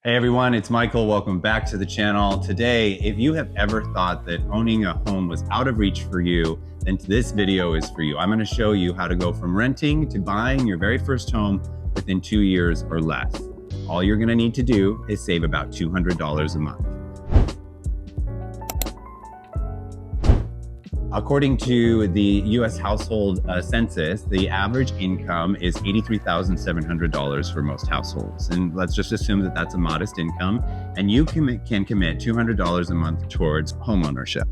Hey everyone, it's Michael. Welcome back to the channel. Today, if you have ever thought that owning a home was out of reach for you, then this video is for you. I'm going to show you how to go from renting to buying your very first home within 2 years or less. All you're going to need to do is save about $200 a month. According to the U.S. household census, the average income is $83,700 for most households. And let's just assume that that's a modest income, and you can commit $200 a month towards homeownership.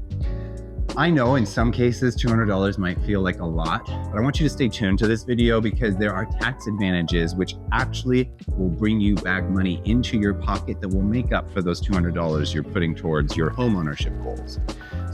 I know in some cases $200 might feel like a lot, but I want you to stay tuned to this video because there are tax advantages which actually will bring you back money into your pocket that will make up for those $200 you're putting towards your homeownership goals.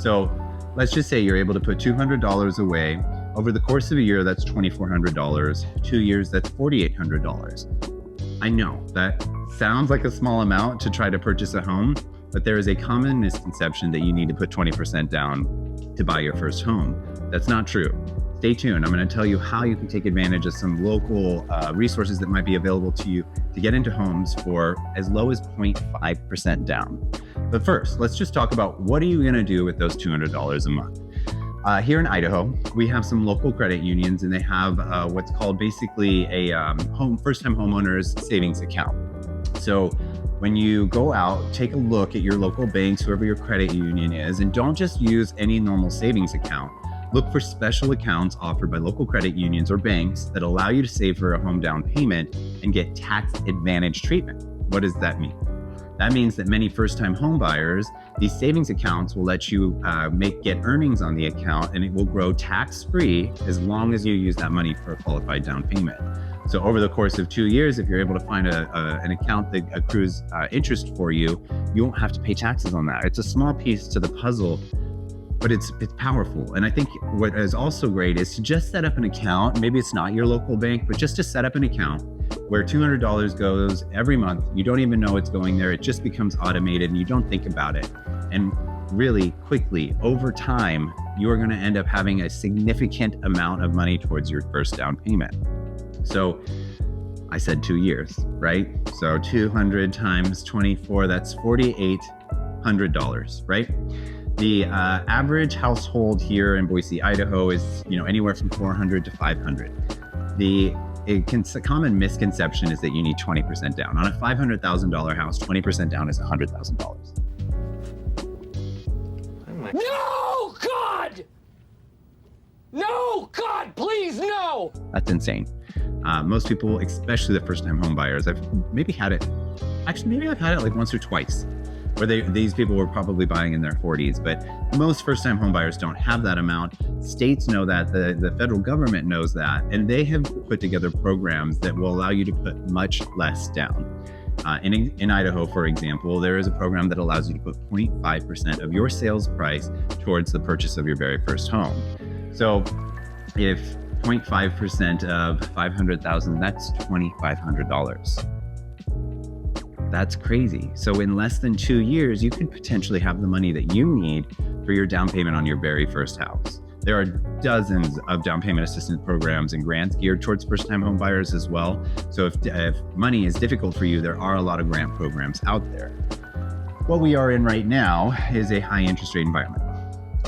So let's just say you're able to put $200 away. Over the course of a year, that's $2,400. 2 years, that's $4,800. I know that sounds like a small amount to try to purchase a home, but there is a common misconception that you need to put 20% down to buy your first home. That's not true. Stay tuned. I'm going to tell you how you can take advantage of some local resources that might be available to you to get into homes for as low as 0.5% down. But first, let's just talk about what are you going to do with those $200 a month. Here in Idaho, we have some local credit unions, and they have what's called basically a first-time homeowners savings account. So when you go out, take a look at your local banks, whoever your credit union is, and don't just use any normal savings account. Look for special accounts offered by local credit unions or banks that allow you to save for a home down payment and get tax advantage treatment. What does that mean? That means that many first-time home buyers, these savings accounts will let you get earnings on the account, and it will grow tax-free as long as you use that money for a qualified down payment. So over the course of 2 years, if you're able to find an account that accrues interest for you, you won't have to pay taxes on that. It's a small piece to the puzzle, but it's powerful. And I think what is also great is to just set up an account. Maybe it's not your local bank, but just to set up an account where $200 goes every month. You don't even know it's going there. It just becomes automated and you don't think about it. And really quickly, over time, you are going to end up having a significant amount of money towards your first down payment. So I said 2 years, right? So 200 times 24, that's $4,800, right? The average household here in Boise, Idaho is anywhere from $400 to $500. A common misconception is that you need 20% down. On a $500,000 house, 20% down is $100,000. No, God! No, God, please, no! That's insane. Most people, especially the first-time home buyers, I've had it like once or twice, where these people were probably buying in their 40s, but most first-time home buyers don't have that amount. States know that, the federal government knows that, and they have put together programs that will allow you to put much less down. In Idaho, for example, there is a program that allows you to put 0.5% of your sales price towards the purchase of your very first home. So if 0.5% of $500,000, that's $2,500. That's crazy. So in less than 2 years, you could potentially have the money that you need for your down payment on your very first house. There are dozens of down payment assistance programs and grants geared towards first-time home buyers as well. So if money is difficult for you, there are a lot of grant programs out there. What we are in right now is a high interest rate environment.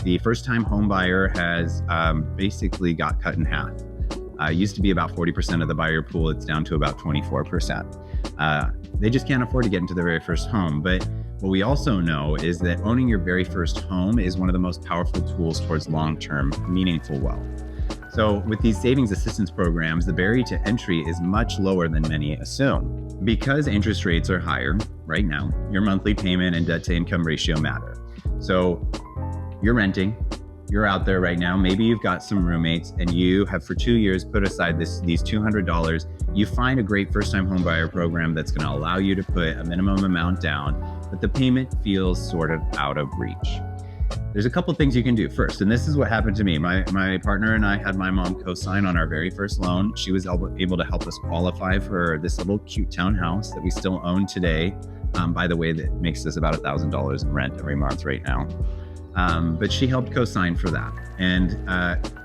The first-time home buyer has basically got cut in half. It used to be about 40% of the buyer pool. It's down to about 24%. They just can't afford to get into their very first home. But what we also know is that owning your very first home is one of the most powerful tools towards long-term, meaningful wealth. So with these savings assistance programs, the barrier to entry is much lower than many assume. Because interest rates are higher right now, your monthly payment and debt-to-income ratio matter. So you're renting, you're out there right now, maybe you've got some roommates and you have for 2 years put aside these $200. You find a great first-time home buyer program that's going to allow you to put a minimum amount down, but the payment feels sort of out of reach. There's a couple things you can do first, and this is what happened to me. My partner and I had my mom co-sign on our very first loan. She was able to help us qualify for this little cute townhouse that we still own today. By the way, that makes us about $1,000 in rent every month right now. But she helped co-sign for that. And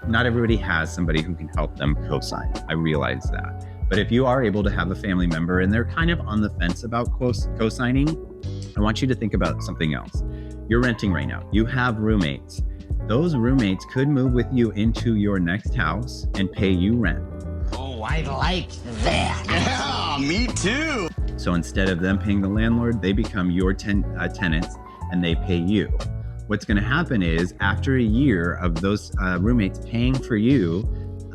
not everybody has somebody who can help them co-sign. I realize that. But if you are able to have a family member and they're kind of on the fence about co-signing, I want you to think about something else. You're renting right now. You have roommates. Those roommates could move with you into your next house and pay you rent. Oh, I like that. Yeah, me too. So instead of them paying the landlord, they become your tenants and they pay you. What's going to happen is after a year of those roommates paying for you,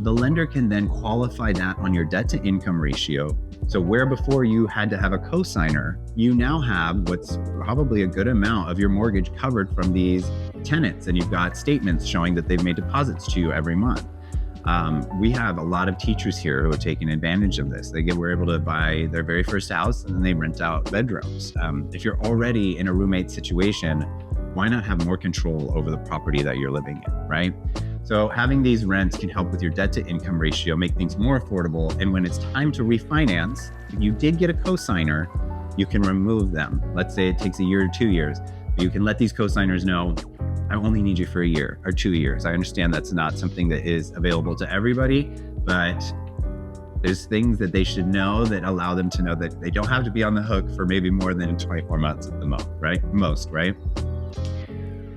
the lender can then qualify that on your debt to income ratio. So where before you had to have a cosigner, you now have what's probably a good amount of your mortgage covered from these tenants, and you've got statements showing that they've made deposits to you every month. We have a lot of teachers here who are taking advantage of this. We're able to buy their very first house and then they rent out bedrooms. If you're already in a roommate situation, why not have more control over the property that you're living in, right? So having these rents can help with your debt to income ratio, make things more affordable. And when it's time to refinance, if you did get a cosigner, you can remove them. Let's say it takes a year or 2 years, but you can let these cosigners know, I only need you for a year or 2 years. I understand that's not something that is available to everybody, but there's things that they should know that allow them to know that they don't have to be on the hook for maybe more than 24 months at the most, right?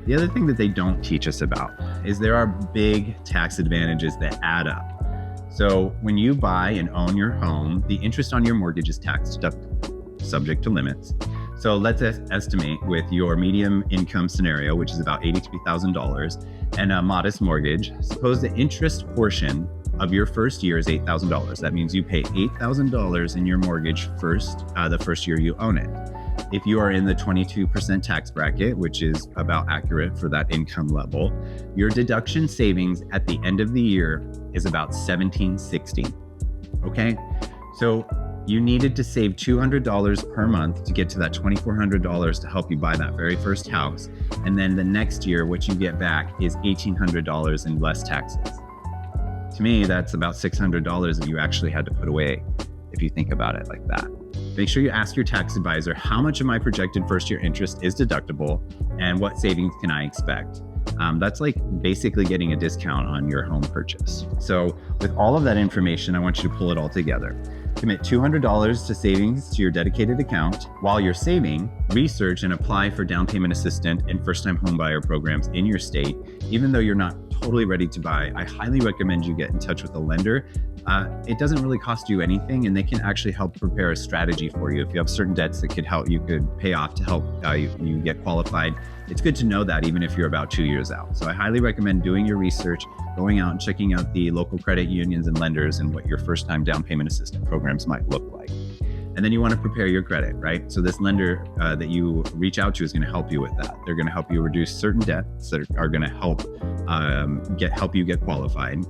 The other thing that they don't teach us about is there are big tax advantages that add up. So when you buy and own your home, the interest on your mortgage is tax deductible, subject to limits. So let's estimate with your medium income scenario, which is about $83,000 and a modest mortgage, suppose the interest portion of your first year is $8,000. That means you pay $8,000 in your mortgage the first year you own it. If you are in the 22% tax bracket, which is about accurate for that income level, your deduction savings at the end of the year is about $1,760. Okay? So you needed to save $200 per month to get to that $2,400 to help you buy that very first house. And then the next year, what you get back is $1,800 in less taxes. To me, that's about $600 that you actually had to put away if you think about it like that. Make sure you ask your tax advisor, how much of my projected first year interest is deductible and what savings can I expect? That's like basically getting a discount on your home purchase. So with all of that information, I want you to pull it all together. Commit $200 to savings to your dedicated account. While you're saving, research and apply for down payment assistance and first-time homebuyer programs in your state. Even though you're not totally ready to buy, I highly recommend you get in touch with a lender. It doesn't really cost you anything, and they can actually help prepare a strategy for you. If you have certain debts that you could pay off to help you get qualified, it's good to know that even if you're about 2 years out. So I highly recommend doing your research, going out and checking out the local credit unions and lenders and what your first-time down payment assistance programs might look like. And then you want to prepare your credit, right? So this lender that you reach out to is going to help you with that. They're going to help you reduce certain debts that are going to help you get qualified.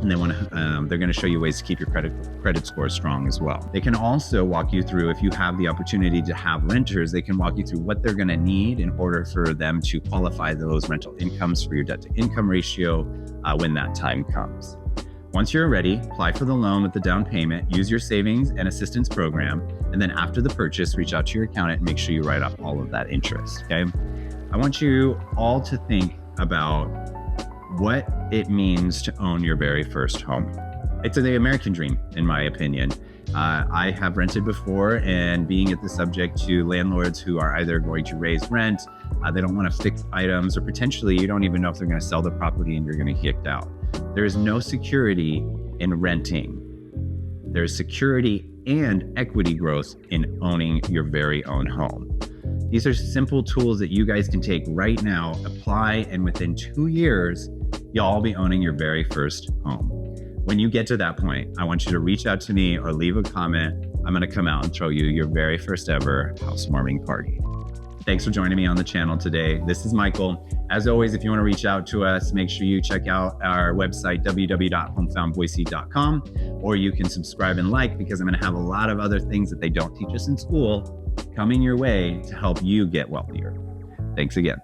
And they're going to show you ways to keep your credit score strong as well. They can also walk you through, if you have the opportunity to have renters, they can walk you through what they're going to need in order for them to qualify those rental incomes for your debt to income ratio when that time comes. Once you're ready, apply for the loan with the down payment, use your savings and assistance program, and then after the purchase, reach out to your accountant and make sure you write off all of that interest, okay? I want you all to think about what it means to own your very first home. It's the American dream, in my opinion. I have rented before, and being at the subject to landlords who are either going to raise rent, they don't want to fix items, or potentially you don't even know if they're going to sell the property and you're going to get kicked out. There is no security in renting. There's security and equity growth in owning your very own home. These are simple tools that you guys can take right now, apply, and within 2 years, you'll all be owning your very first home. When you get to that point, I want you to reach out to me or leave a comment. I'm going to come out and throw you your very first ever housewarming party. Thanks for joining me on the channel today. This is Michael. As always, if you want to reach out to us, make sure you check out our website, www.homefoundboise.com, or you can subscribe and like, because I'm going to have a lot of other things that they don't teach us in school coming your way to help you get wealthier. Thanks again.